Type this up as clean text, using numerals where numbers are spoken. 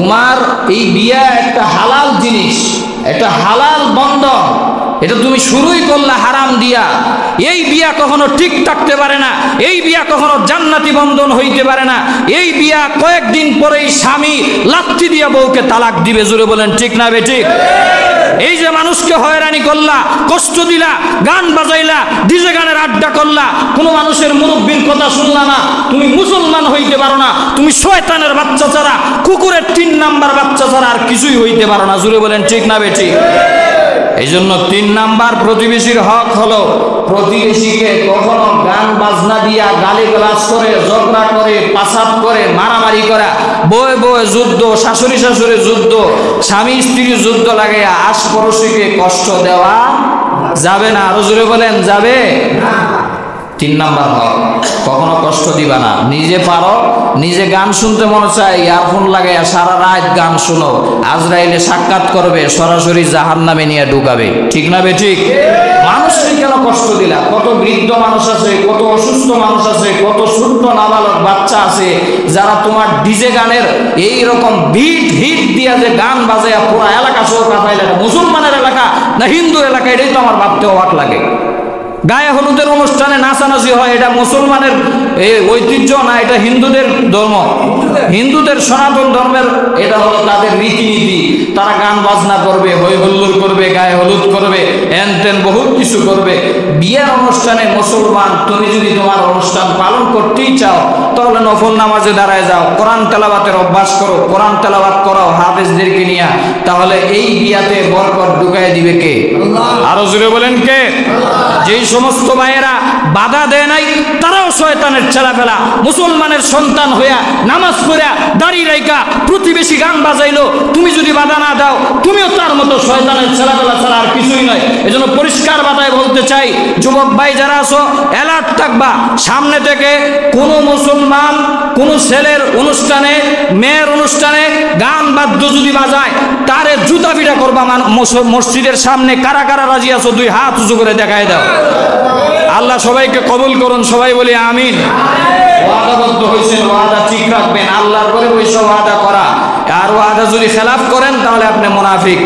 তোমার এই বিয়া একটা হালাল জিনিস, একটা হালাল বন্ধন, এটা তুমি শুরুই করলা হারাম দিয়া। এই বিয়া কখনো ঠিক থাকতে পারে না, এই বিয়া কখনো জান্নাতি বন্ধন হইতে পারে না। এই বিয়া কয়েকদিন পরেই স্বামী লাথি দিয়া বউকে তালাক দিবে। জোরে বলেন ঠিক না বেঠিক? এই যে মানুষকে হয়রানি করলা, কষ্ট দিলা, গান বাজাইলা, ডিজে গানের আড্ডা করলা, কোনো মানুষের মুরব্বীর কথা শুনলা না, তুমি মুসলমান হইতে পারো না। তুমি শয়তানের বাচ্চা ছাড়া, কুকুরের 3 নাম্বার বাচ্চা ছাড়া আর কিছুই হইতে পারো না। জোরে বলেন ঠিক না বেঠিক? এই জন্য 3 নাম্বার প্রতিবেশীর হক হলো প্রতিবেশীকে কখনো গান বাজনা দিয়া গালিগালাজ করে, ঝগড়া করে, পাসাব করে, মারামারি করা, বয়ে বয়ে যুদ্ধ, শাশুড়ি শাশুড়ি যুদ্ধ, স্বামী স্ত্রীর যুদ্ধ লাগে আশপাশকে কষ্ট দেওয়া যাবে না। আরো জোরে বলেন যাবে? 3 নাম্বার হক, কখনো কষ্ট দিবা না। নিজে পারো, নিজে গান শুনতে মনে চায়, ইয়ারফোন লাগাইয়া সারা রাত গান শুনো, আজরাইলে সাক্ষাৎ করবে, সরাসরি জাহান্নামে নিয়ে ঢুকাবে। ঠিক না বেঠিক? মানুষকে কেন কষ্ট দিলা? কত বৃদ্ধ মানুষ আছে, কত অসুস্থ মানুষ আছে, কত ছোট্ট নাবালক বাচ্চা আছে, যারা তোমার ডিজে গানের এই রকম হিট দিয়া যে গান বাজাইয়া পুরো এলাকা সহ কাঁপাইলে, মুসলমানের এলাকা না হিন্দু এলাকা, এটাই তো আমার ভাবতে অবাক লাগে। গায়ে হলুদের অনুষ্ঠানে নাচানাচি হয়, এটা মুসলমানের ঐতিহ্য না, এটা হিন্দুদের ধর্ম, হিন্দুদের সনাতন ধর্মের এটা হলো তাদের রীতিনীতি। তারা গান বাজনা করবে, হই হুল্লোড় করবে, গায়ে হলুদ করবে, হেন তেন বহুত কিছু করবে। বিয়ের অনুষ্ঠানে মুসলমান, তুমি যদি তোমার অনুষ্ঠান পালন করতেই চাও তাহলে নফল নামাজে দাঁড়ায় যাও, কোরআন তেলাওয়াতের অভ্যাস করো, কোরআন তেলাওয়াত করাও হাফেজদেরকে নিয়ে, তাহলে এই বিয়াতে বরকত ঢুকায় দিবে কে? আরো জোরে বলেন কে? যেই সমস্ত মায়েরা বাধা দেয় নাই তারাও শয়তানের ছেলেপেলা। মুসলমানের সন্তান হইয়া নামাজ পড়া দাড়ি রাইকা প্রতিবেশী গান বাজাইলো, তুমি যদি বাধা না দাও তুমিও তার মতো শয়তানের ছেলেপেলা ছাড়া আর কিছুই নয়। এজন্য পরিষ্কার বাধায় বলতে চাই, যুবক ভাই যারা আছো অ্যালার্ট থাকবা। সামনে থেকে কোনো মুসলমান কোনো ছেলের অনুষ্ঠানে, মেয়ের অনুষ্ঠানে গান বাদ্য যদি বাজায় তারে জুতা পিটা করবা মসজিদের সামনে। কারা কারা রাজি আছো 2 হাত উঁচু করে দেখায় দাও। আল্লাহ সবাইকে কবুল করুন, সবাই বলি আমিন। ওয়াদাবদ্ধ হয়েছেন, ওয়াদা ঠিক রাখবেন। আল্লাহর পরে ওই সব ওয়াদা করা, আর ওয়াদা যদি খেলাফ করেন তাহলে আপনি মুনাফিক।